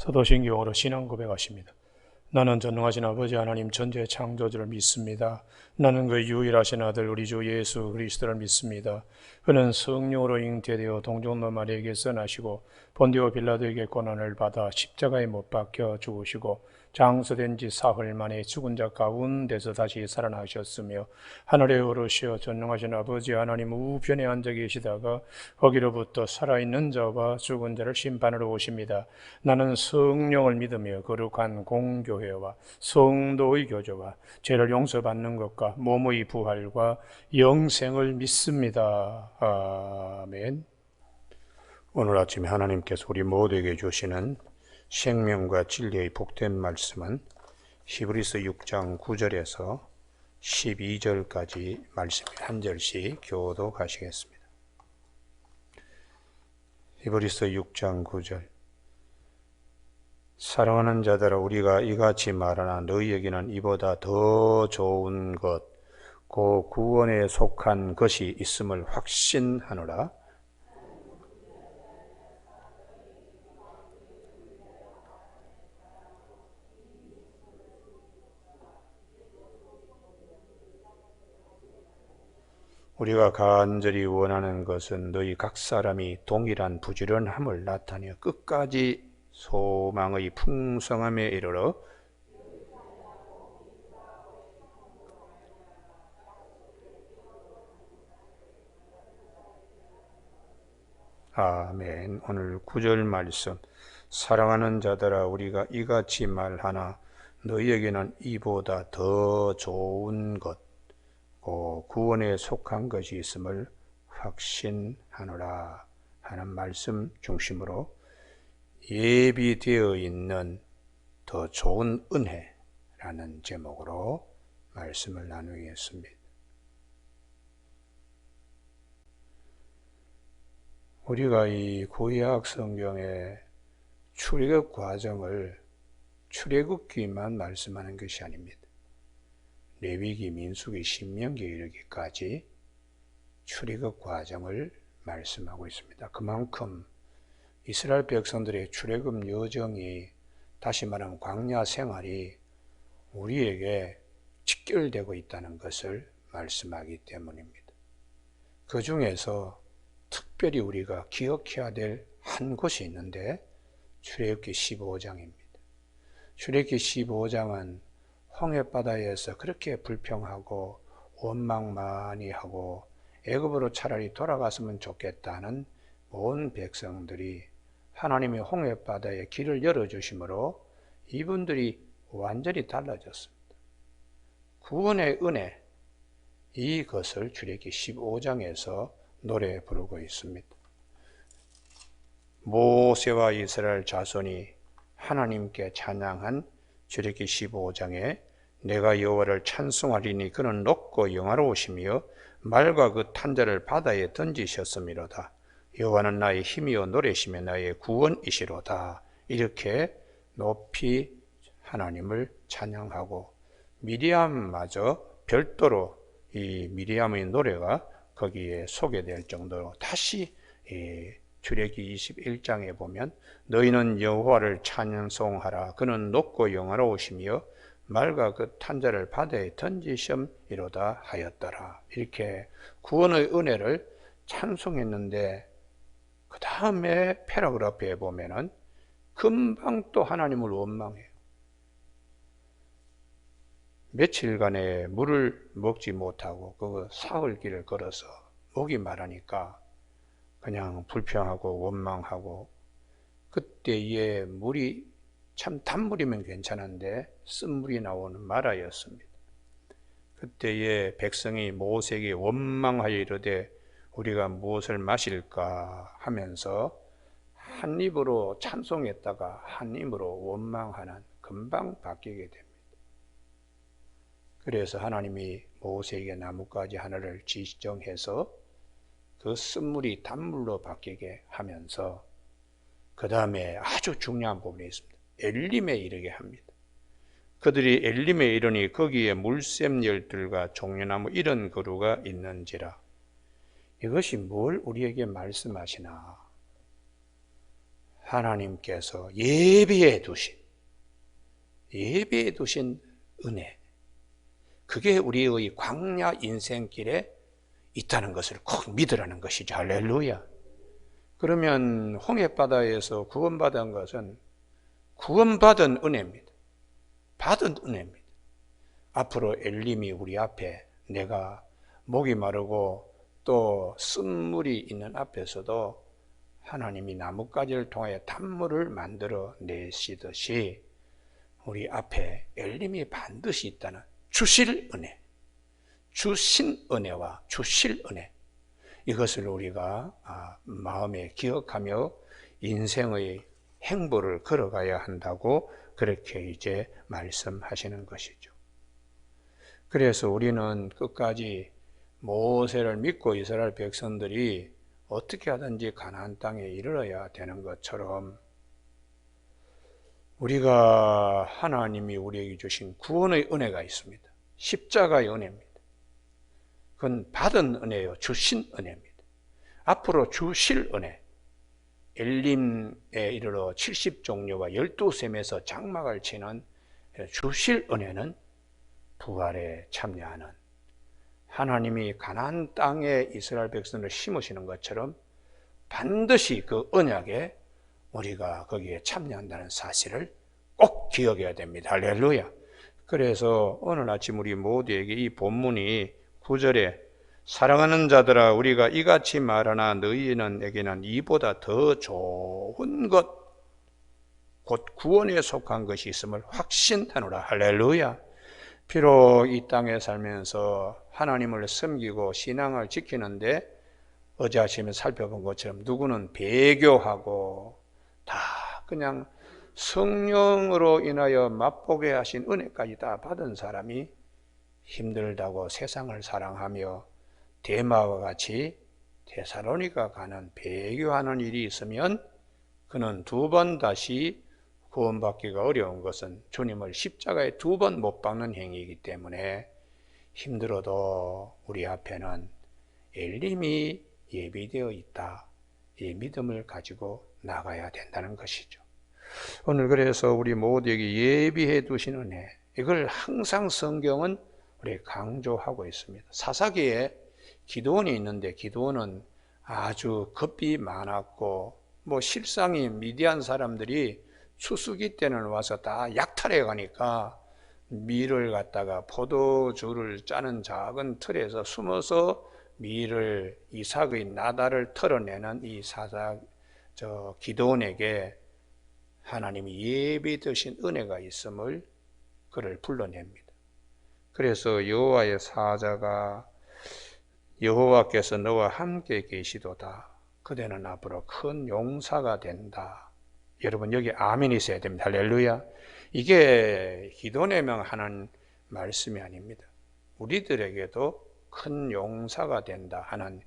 사도신경으로 신앙 고백하십니다. 나는 전능하신 아버지 하나님 전지의 창조주를 믿습니다. 나는 그 유일하신 아들 우리 주 예수 그리스도를 믿습니다. 그는 성령으로 잉태되어 동정노 마리아에게서 나시고 본디오 빌라도에게 고난을 받아 십자가에 못 박혀 죽으시고 장서된 지 사흘 만에 죽은 자 가운데서 다시 살아나셨으며 하늘에 오르시어 전능하신 아버지 하나님 우편에 앉아 계시다가 거기로부터 살아있는 자와 죽은 자를 심판하러 오십니다. 나는 성령을 믿으며 거룩한 공교회와 성도의 교제와 죄를 용서받는 것과 몸의 부활과 영생을 믿습니다. 아멘. 오늘 아침에 하나님께서 우리 모두에게 주시는 생명과 진리의 복된 말씀은 히브리서 6장 9절에서 12절까지 말씀 한 절씩 교독하시겠습니다. 히브리서 6장 9절. 사랑하는 자들아, 우리가 이같이 말하나 너희에게는 이보다 더 좋은 것, 그 구원에 속한 것이 있음을 확신하노라. 우리가 간절히 원하는 것은 너희 각 사람이 동일한 부지런함을 나타내어 끝까지 소망의 풍성함에 이르러 아멘. 오늘 9절 말씀. 사랑하는 자들아, 우리가 이같이 말하나 너희에게는 이보다 더 좋은 것, 구원에 속한 것이 있음을 확신하노라 하는 말씀 중심으로 예비되어 있는 더 좋은 은혜라는 제목으로 말씀을 나누겠습니다. 우리가 이 구약 성경의 출애굽 과정을 출애굽기만 말씀하는 것이 아닙니다. 레위기, 민수기, 신명기에 이르기까지 출애굽 과정을 말씀하고 있습니다. 그만큼 이스라엘 백성들의 출애굽 여정이, 다시 말하면 광야 생활이 우리에게 직결되고 있다는 것을 말씀하기 때문입니다. 그 중에서 특별히 우리가 기억해야 될 한 곳이 있는데 출애굽기 15장입니다. 출애굽기 15장은 홍해바다에서 그렇게 불평하고 원망 많이 하고 애굽으로 차라리 돌아갔으면 좋겠다는 온 백성들이 하나님이 홍해바다에 길을 열어주심으로 이분들이 완전히 달라졌습니다. 구원의 은혜, 이것을 출애굽기 15장에서 노래 부르고 있습니다. 모세와 이스라엘 자손이 하나님께 찬양한 출애굽기 15장에 내가 여호와를 찬송하리니 그는 높고 영화로우시며 말과 그 탄자를 바다에 던지셨음이로다. 여호와는 나의 힘이요 노래시며 나의 구원이시로다. 이렇게 높이 하나님을 찬양하고 미리암마저 별도로 이 미리암의 노래가 거기에 소개될 정도로 다시 출애굽기 21장에 보면 너희는 여호와를 찬송하라. 그는 높고 영화로우시며 말과 그 탄자를 바다에 던지심이로다 하였더라. 이렇게 구원의 은혜를 찬송했는데 그 다음에 패러그래프에 보면은 금방 또 하나님을 원망해요. 며칠간의 물을 먹지 못하고 그 사흘길을 걸어서 목이 마르니까 그냥 불평하고 원망하고, 그때의 물이 참 단물이면 괜찮은데 쓴물이 나오는 마라였습니다. 그때의 백성이 모세에게 원망하여 이르되 우리가 무엇을 마실까 하면서 한 입으로 찬송했다가 한 입으로 원망하는, 금방 바뀌게 됩니다. 그래서 하나님이 모세에게 나뭇가지 하나를 지정해서 그 쓴물이 단물로 바뀌게 하면서 그 다음에 아주 중요한 부분이 있습니다. 엘림에 이르게 합니다. 그들이 엘림에 이르니 거기에 물샘 열들과 종려나무 이런 그루가 있는지라. 이것이 뭘 우리에게 말씀하시나? 하나님께서 예비해 두신 은혜, 그게 우리의 광야 인생길에 있다는 것을 꼭 믿으라는 것이죠. 할렐루야. 그러면 홍해바다에서 구원받은 것은 구원받은 은혜입니다. 받은 은혜입니다. 앞으로 엘림이 우리 앞에, 내가 목이 마르고 또 쓴물이 있는 앞에서도 하나님이 나뭇가지를 통하여 단물을 만들어 내시듯이 우리 앞에 엘림이 반드시 있다는 주실 은혜, 주신 은혜와 주실 은혜, 이것을 우리가 마음에 기억하며 인생의 행보를 걸어가야 한다고 그렇게 이제 말씀하시는 것이죠. 그래서 우리는 끝까지 모세를 믿고 이스라엘 백성들이 어떻게 하든지 가나안 땅에 이르러야 되는 것처럼 우리가 하나님이 우리에게 주신 구원의 은혜가 있습니다. 십자가의 은혜입니다. 그건 받은 은혜요, 주신 은혜입니다. 앞으로 주실 은혜, 엘림에 이르러 70종려와 12셈에서 장막을 치는 주실 은혜는 부활에 참여하는, 하나님이 가나안 땅에 이스라엘 백성을 심으시는 것처럼 반드시 그 언약에 우리가 거기에 참여한다는 사실을 꼭 기억해야 됩니다. 할렐루야. 그래서 오늘 아침 우리 모두에게 이 본문이 9절에 사랑하는 자들아 우리가 이같이 말하나 너희에게는 이보다 더 좋은 것 곧 구원에 속한 것이 있음을 확신하노라. 할렐루야. 비록 이 땅에 살면서 하나님을 섬기고 신앙을 지키는데 어제 아침에 살펴본 것처럼 누구는 배교하고 다 그냥 성령으로 인하여 맛보게 하신 은혜까지 다 받은 사람이 힘들다고 세상을 사랑하며 데마와 같이 데살로니가 가는 배교하는 일이 있으면 그는 두 번 다시 구원받기가 어려운 것은 주님을 십자가에 두 번 못 박는 행위이기 때문에 힘들어도 우리 앞에는 엘림이 예비되어 있다, 이 믿음을 가지고 나가야 된다는 것이죠. 오늘 그래서 우리 모두에게 예비해 두신 은혜, 이걸 항상 성경은 우리 강조하고 있습니다. 사사기에 기드온이 있는데 기드온은 아주 겁이 많았고 실상이 미디안 사람들이 추수기 때는 와서 다 약탈해 가니까 밀을 갖다가 포도주를 짜는 작은 틀에서 숨어서 밀을 이삭의 나다를 털어내는 이 기드온에게 하나님이 예비 드신 은혜가 있음을 그를 불러냅니다. 그래서 여호와의 사자가 여호와께서 너와 함께 계시도다. 그대는 앞으로 큰 용사가 된다. 여러분 여기 아멘이 있어야 됩니다. 할렐루야. 이게 기도에 명하는 말씀이 아닙니다. 우리들에게도 큰 용사가 된다 하는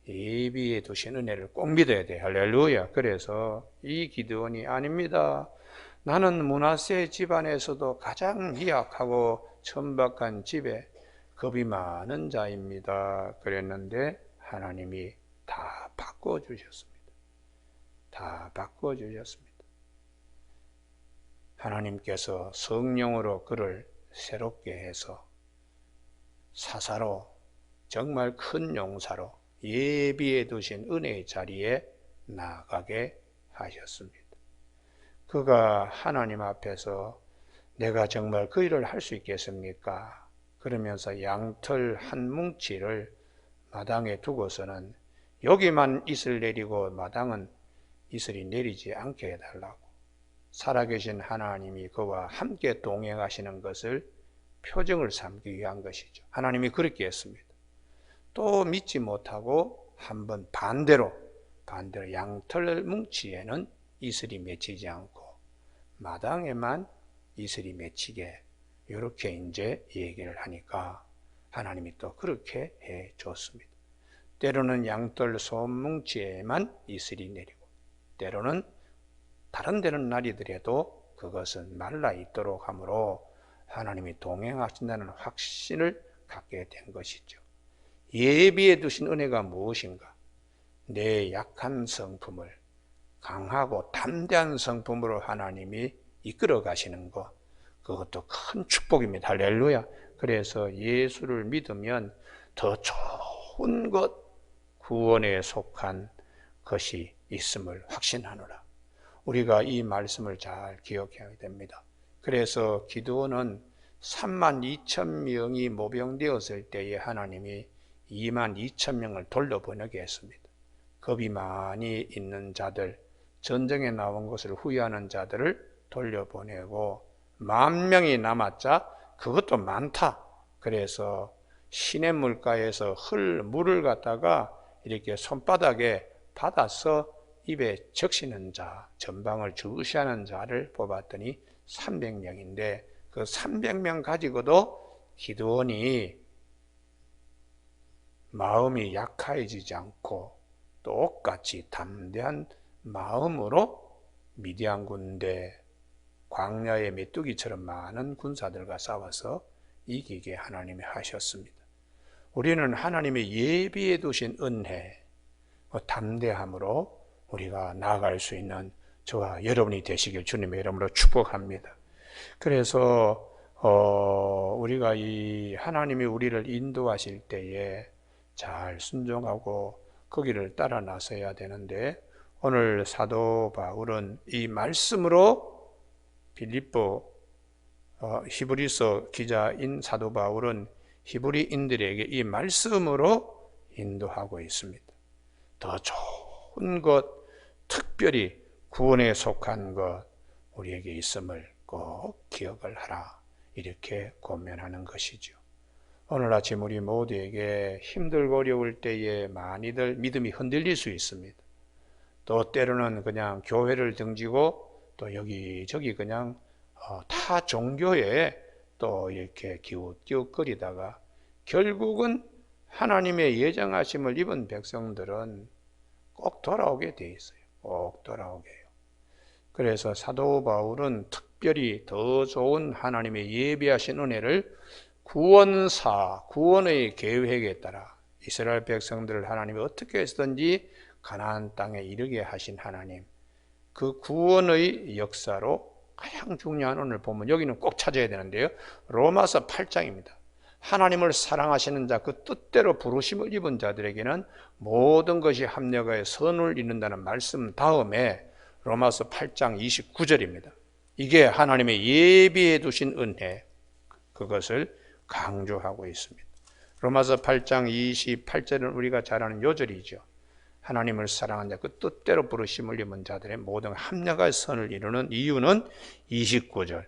예비해 두신 은혜를 꼭 믿어야 돼. 할렐루야. 그래서 이 기드온이 아닙니다. 나는 므낫세 집안에서도 가장 미약하고 천박한 집에 겁이 많은 자입니다. 그랬는데 하나님이 다 바꿔주셨습니다. 다 바꿔주셨습니다. 하나님께서 성령으로 그를 새롭게 해서 사사로 정말 큰 용사로 예비해 두신 은혜의 자리에 나가게 하셨습니다. 그가 하나님 앞에서 내가 정말 그 일을 할 수 있겠습니까? 그러면서 양털 한 뭉치를 마당에 두고서는 여기만 이슬 내리고 마당은 이슬이 내리지 않게 해달라고, 살아계신 하나님이 그와 함께 동행하시는 것을 표정을 삼기 위한 것이죠. 하나님이 그렇게 했습니다. 또 믿지 못하고 한번 반대로 양털 뭉치에는 이슬이 맺히지 않고 마당에만 이슬이 맺히게, 이렇게 이제 얘기를 하니까 하나님이 또 그렇게 해 줬습니다. 때로는 양털 솜뭉치에만 이슬이 내리고 때로는 다른 데는 날이더라도 그것은 말라 있도록 하므로 하나님이 동행하신다는 확신을 갖게 된 것이죠. 예비해 두신 은혜가 무엇인가? 내 약한 성품을 강하고 담대한 성품으로 하나님이 이끌어 가시는 것, 그것도 큰 축복입니다. 할렐루야. 그래서 예수를 믿으면 더 좋은 것, 구원에 속한 것이 있음을 확신하노라. 우리가 이 말씀을 잘 기억해야 됩니다. 그래서 기드온은 32,000명이 모병되었을 때에 하나님이 22,000명을 돌려보내게 했습니다. 겁이 많이 있는 자들, 전쟁에 나온 것을 후회하는 자들을 돌려보내고 10,000명이 남았자 그것도 많다. 그래서 시냇물가에서 물을 갖다가 이렇게 손바닥에 받아서 입에 적시는 자, 전방을 주시하는 자를 뽑았더니 300명인데 그 300명 가지고도 기드온이 마음이 약해지지 않고 똑같이 담대한 마음으로 미디안 군대, 광야의 메뚜기처럼 많은 군사들과 싸워서 이기게 하나님이 하셨습니다. 우리는 하나님의 예비해 두신 은혜, 담대함으로 우리가 나아갈 수 있는 저와 여러분이 되시길 주님의 이름으로 축복합니다. 그래서 우리가 이 하나님이 우리를 인도하실 때에 잘 순종하고 거기를 따라 나서야 되는데, 오늘 사도 바울은 이 말씀으로 히브리서 기자인 사도 바울은 히브리인들에게 이 말씀으로 인도하고 있습니다. 더 좋은 것, 특별히 구원에 속한 것 우리에게 있음을 꼭 기억을 하라, 이렇게 권면하는 것이죠. 오늘 아침 우리 모두에게 힘들고 어려울 때에 많이들 믿음이 흔들릴 수 있습니다. 또 때로는 그냥 교회를 등지고 또 여기저기 그냥 타 종교에 또 이렇게 기웃기웃거리다가 결국은 하나님의 예정하심을 입은 백성들은 꼭 돌아오게 돼 있어요. 꼭 돌아오게 해요. 그래서 사도 바울은 특별히 더 좋은 하나님의 예비하신 은혜를 구원의 계획에 따라 이스라엘 백성들을 하나님이 어떻게 해서든지 가나안 땅에 이르게 하신 하나님, 그 구원의 역사로 가장 중요한 오늘 보면 여기는 꼭 찾아야 되는데요, 로마서 8장입니다. 하나님을 사랑하시는 자, 그 뜻대로 부르심을 입은 자들에게는 모든 것이 합력하여 선을 이룬다는 말씀 다음에 로마서 8장 29절입니다. 이게 하나님의 예비해 두신 은혜, 그것을 강조하고 있습니다. 로마서 8장 28절은 우리가 잘 아는 요절이죠. 하나님을 사랑한 자, 그 뜻대로 부르심을 입은 자들의 모든 합력의 선을 이루는 이유는 29절,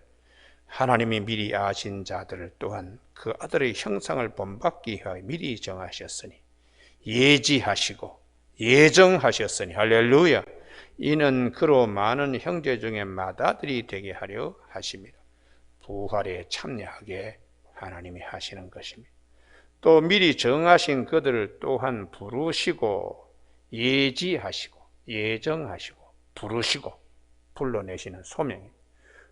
하나님이 미리 아신 자들을 또한 그 아들의 형상을 본받기 위하여 미리 정하셨으니, 예지하시고 예정하셨으니, 할렐루야, 이는 그로 많은 형제 중에 맏아들이 되게 하려 하심이라. 부활에 참여하게 하나님이 하시는 것입니다. 또 미리 정하신 그들을 또한 부르시고 예지하시고 예정하시고 부르시고, 불러내시는 소명입니다.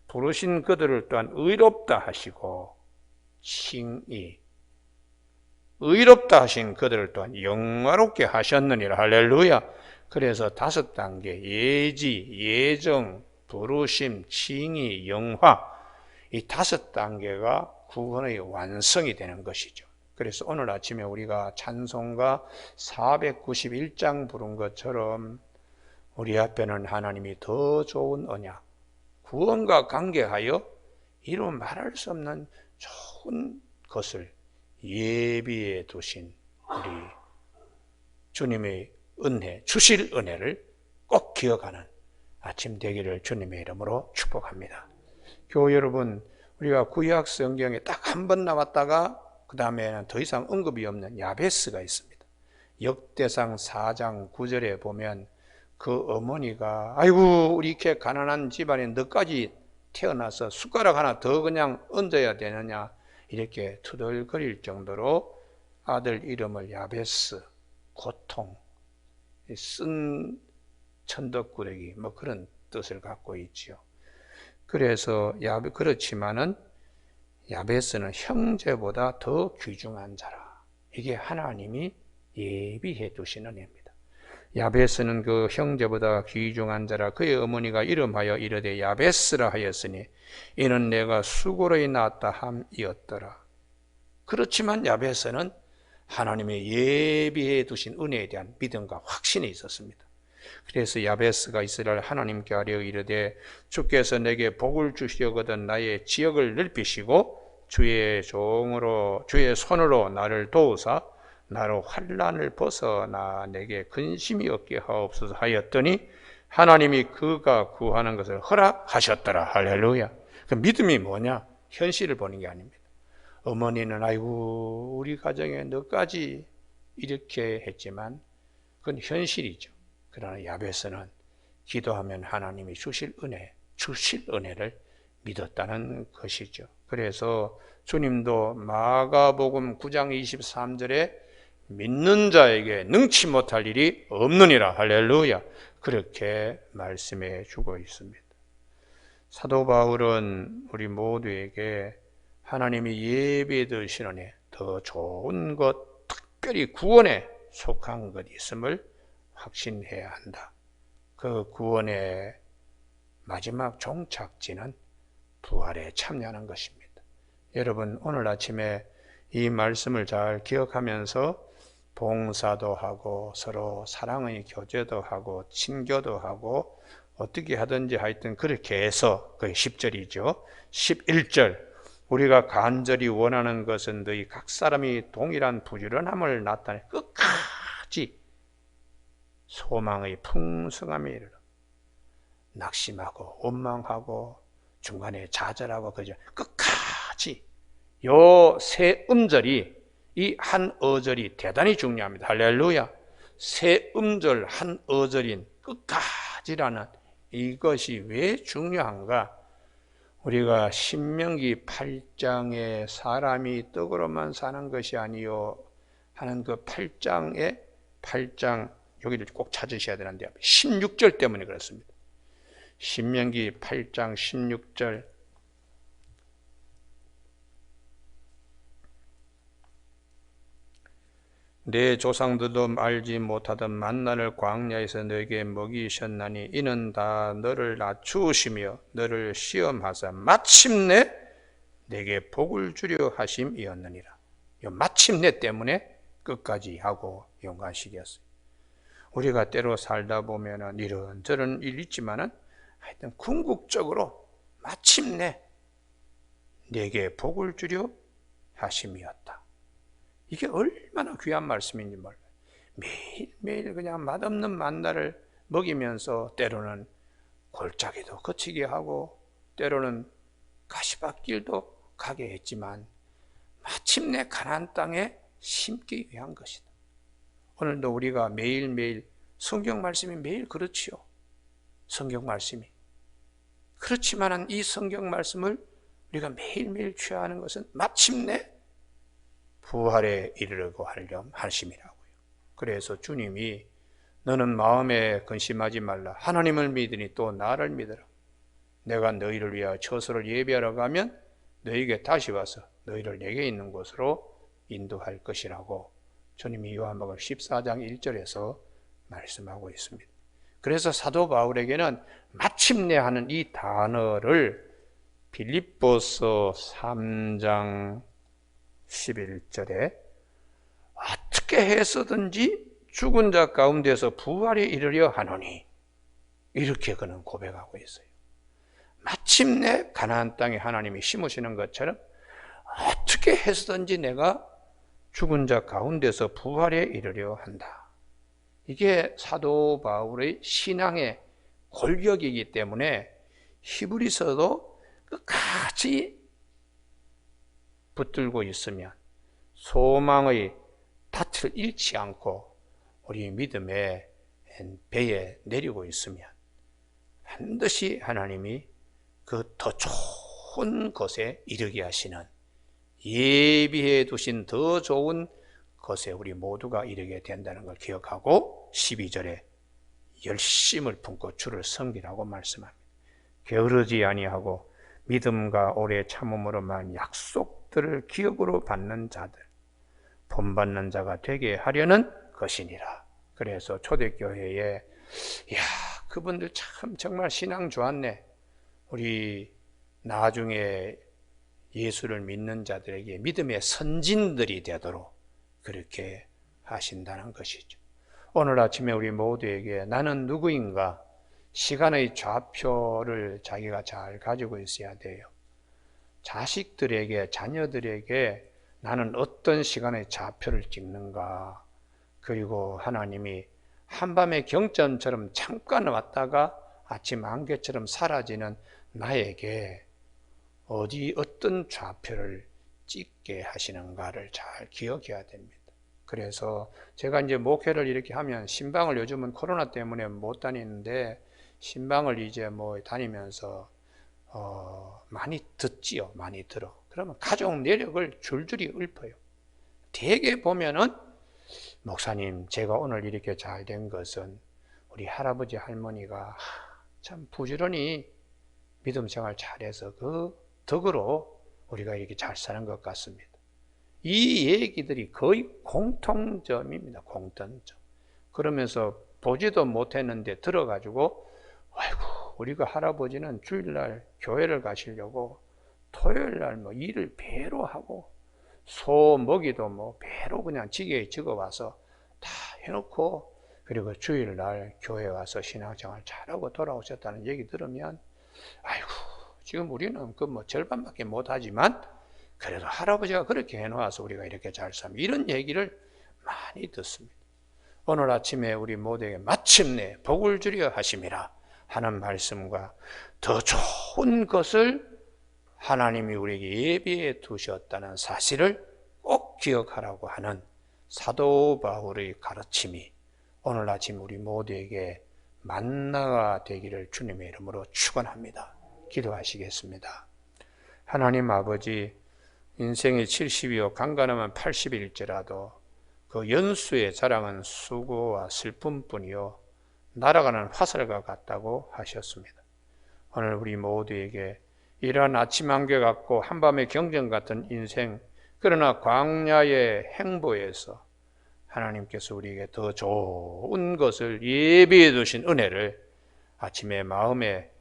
부르신 그들을 또한 의롭다 하시고 칭의, 의롭다 하신 그들을 또한 영화롭게 하셨느니라. 할렐루야. 그래서 5단계, 예지, 예정, 부르심, 칭의, 영화, 이 5단계가 구원의 완성이 되는 것이죠. 그래서 오늘 아침에 우리가 찬송가 491장 부른 것처럼 우리 앞에는 하나님이 더 좋은 언약, 구원과 관계하여 이루 말할 수 없는 좋은 것을 예비해 두신 우리 주님의 은혜, 주실 은혜를 꼭 기억하는 아침 되기를 주님의 이름으로 축복합니다. 교회 여러분, 우리가 구약 성경에 딱 한 번 나왔다가 그 다음에는 더 이상 언급이 없는 야베스가 있습니다. 역대상 4장 9절에 보면 그 어머니가 아이고 우리 이렇게 가난한 집안에 너까지 태어나서 숟가락 하나 더 그냥 얹어야 되느냐, 이렇게 투덜거릴 정도로 아들 이름을 야베스, 고통, 쓴 천덕꾸러기, 뭐 그런 뜻을 갖고 있지요. 그래서 그렇지만은 야베스는 형제보다 더 귀중한 자라. 이게 하나님이 예비해 두신 은혜입니다. 야베스는 그 형제보다 귀중한 자라. 그의 어머니가 이름하여 이르되 야베스라 하였으니 이는 내가 수고로이 낳았다 함이었더라. 그렇지만 야베스는 하나님의 예비해 두신 은혜에 대한 믿음과 확신이 있었습니다. 그래서 야베스가 이스라엘 하나님께 아뢰어 이르되 주께서 내게 복을 주시려거든 나의 지역을 넓히시고 주의 손으로 나를 도우사 나로 환난을 벗어나 내게 근심이 없게 하옵소서 하였더니 하나님이 그가 구하는 것을 허락하셨더라. 할렐루야. 그 믿음이 뭐냐? 현실을 보는 게 아닙니다. 어머니는 아이고 우리 가정에 너까지 이렇게 했지만 그건 현실이죠. 그러나 야베스는 기도하면 하나님이 주실 은혜를 믿었다는 것이죠. 그래서 주님도 마가복음 9장 23절에 믿는 자에게 능치 못할 일이 없느니라. 할렐루야. 그렇게 말씀해 주고 있습니다. 사도 바울은 우리 모두에게 하나님이 예비해 두신 은혜, 더 좋은 것, 특별히 구원에 속한 것 있음을 확신해야 한다. 그 구원의 마지막 종착지는 부활에 참여하는 것입니다. 여러분 오늘 아침에 이 말씀을 잘 기억하면서 봉사도 하고 서로 사랑의 교제도 하고 친교도 하고 어떻게 하든지 하여튼 그렇게 해서 그게 10절이죠. 11절 우리가 간절히 원하는 것은 너희 각 사람이 동일한 부지런함을 나타내 끝까지 소망의 풍성함에 이르러 낙심하고 원망하고 중간에 좌절하고 그저 끝까지 요 세 음절이 이 한 어절이 대단히 중요합니다. 할렐루야. 세 음절 한 어절인 끝까지라는 이것이 왜 중요한가? 우리가 신명기 8장에 사람이 떡으로만 사는 것이 아니요 하는 그 8장 여기를 꼭 찾으셔야 되는데 16절 때문에 그렇습니다. 신명기 8장 16절 내 조상들도 알지 못하던 만나를 광야에서 너에게 먹이셨나니 이는 다 너를 낮추시며 너를 시험하사 마침내 내게 복을 주려 하심이었느니라. 이 마침내 때문에 끝까지 하고 용관식이었어요. 우리가 때로 살다 보면은 이런저런 일이 있지만은 하여튼 궁극적으로 마침내 내게 복을 주려 하심이었다. 이게 얼마나 귀한 말씀인지 몰라요. 매일매일 그냥 맛없는 만나를 먹이면서 때로는 골짜기도 거치게 하고 때로는 가시밭길도 가게 했지만 마침내 가나안 땅에 심기 위한 것이다. 오늘도 우리가 매일매일 성경 말씀이 매일 그렇지요. 성경 말씀이. 그렇지만 이 성경 말씀을 우리가 매일매일 취하는 것은 마침내 부활에 이르려고 하려면 하심이라고요. 그래서 주님이 너는 마음에 근심하지 말라. 하나님을 믿으니 또 나를 믿으라. 내가 너희를 위하여 처소를 예비하러 가면 너희에게 다시 와서 너희를 내게 있는 곳으로 인도할 것이라고 주님이 요한복음 14장 1절에서 말씀하고 있습니다. 그래서 사도 바울에게는 마침내 하는 이 단어를 빌립보서 3장 11절에 어떻게 해서든지 죽은 자 가운데서 부활에 이르려 하노니 이렇게 그는 고백하고 있어요. 마침내 가나안 땅에 하나님이 심으시는 것처럼 어떻게 해서든지 내가 죽은 자 가운데서 부활에 이르려 한다. 이게 사도 바울의 신앙의 골격이기 때문에 히브리서도 끝까지 붙들고 있으면 소망의 닻을 잃지 않고 우리 믿음의 배에 내리고 있으면 반드시 하나님이 그 더 좋은 곳에 이르게 하시는 예비해 두신 더 좋은 곳에 우리 모두가 이르게 된다는 걸 기억하고 12절에 열심을 품고 주를 섬기라고 말씀합니다. 게으르지 아니하고 믿음과 오래 참음으로만 약속들을 기업으로 받는 자들, 본받는 자가 되게 하려는 것이니라. 그래서 초대교회에 이야, 그분들 참 정말 신앙 좋았네. 우리 나중에 예수를 믿는 자들에게 믿음의 선진들이 되도록 그렇게 하신다는 것이죠. 오늘 아침에 우리 모두에게 나는 누구인가? 시간의 좌표를 자기가 잘 가지고 있어야 돼요. 자식들에게, 자녀들에게 나는 어떤 시간의 좌표를 찍는가? 그리고 하나님이 한밤의 경전처럼 잠깐 왔다가 아침 안개처럼 사라지는 나에게 어떤 좌표를 찍게 하시는가를 잘 기억해야 됩니다. 그래서 제가 이제 목회를 이렇게 하면 신방을 요즘은 코로나 때문에 못 다니는데 신방을 이제 뭐 다니면서 많이 듣지요. 많이 들어. 그러면 가족 내력을 줄줄이 읊어요. 대개 보면은 목사님, 제가 오늘 이렇게 잘 된 것은 우리 할아버지 할머니가 참 부지런히 믿음 생활 잘해서 그 덕으로 우리가 이렇게 잘 사는 것 같습니다. 이 얘기들이 거의 공통점입니다. 공통점. 그러면서 보지도 못했는데 들어가지고 아이고, 우리가 할아버지는 주일날 교회를 가시려고 토요일날 뭐 일을 배로 하고 소 먹이도 뭐 배로 그냥 지게에 적어와서 다 해놓고 그리고 주일날 교회 와서 신앙생활 잘하고 돌아오셨다는 얘기 들으면 아이고, 지금 우리는 그 뭐 절반밖에 못하지만 그래도 할아버지가 그렇게 해놓아서 우리가 이렇게 잘 삽니다. 이런 얘기를 많이 듣습니다. 오늘 아침에 우리 모두에게 마침내 복을 주려 하심이라 하는 말씀과 더 좋은 것을 하나님이 우리에게 예비해 두셨다는 사실을 꼭 기억하라고 하는 사도 바울의 가르침이 오늘 아침 우리 모두에게 만나가 되기를 주님의 이름으로 축원합니다. 기도하시겠습니다. 하나님 아버지, 인생이 70이요 강간하면 80일지라도 그 연수의 자랑은 수고와 슬픔뿐이요 날아가는 화살과 같다고 하셨습니다. 오늘 우리 모두에게 이러한 아침 안개 같고 한밤의 경전 같은 인생, 그러나 광야의 행보에서 하나님께서 우리에게 더 좋은 것을 예비해 두신 은혜를 아침에 마음에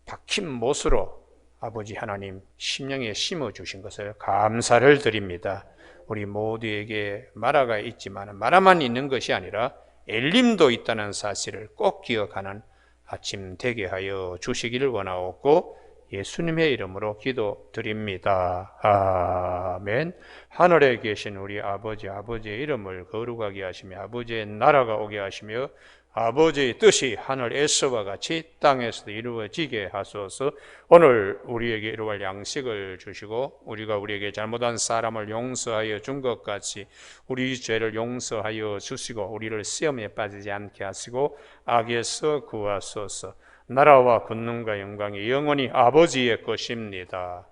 박힌 못으로 아버지 하나님 심령에 심어주신 것을 감사를 드립니다. 우리 모두에게 마라가 있지만 마라만 있는 것이 아니라 엘림도 있다는 사실을 꼭 기억하는 아침 되게 하여 주시기를 원하옵고 예수님의 이름으로 기도드립니다. 아멘. 하늘에 계신 우리 아버지, 아버지의 이름을 거룩하게 하시며 아버지의 나라가 오게 하시며 아버지의 뜻이 하늘에서와 같이 땅에서도 이루어지게 하소서. 오늘 우리에게 이루어갈 양식을 주시고 우리에게 잘못한 사람을 용서하여 준 것 같이 우리 죄를 용서하여 주시고 우리를 시험에 빠지지 않게 하시고 악에서 구하소서. 나라와 권능과 영광이 영원히 아버지의 것입니다.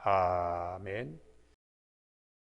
아멘.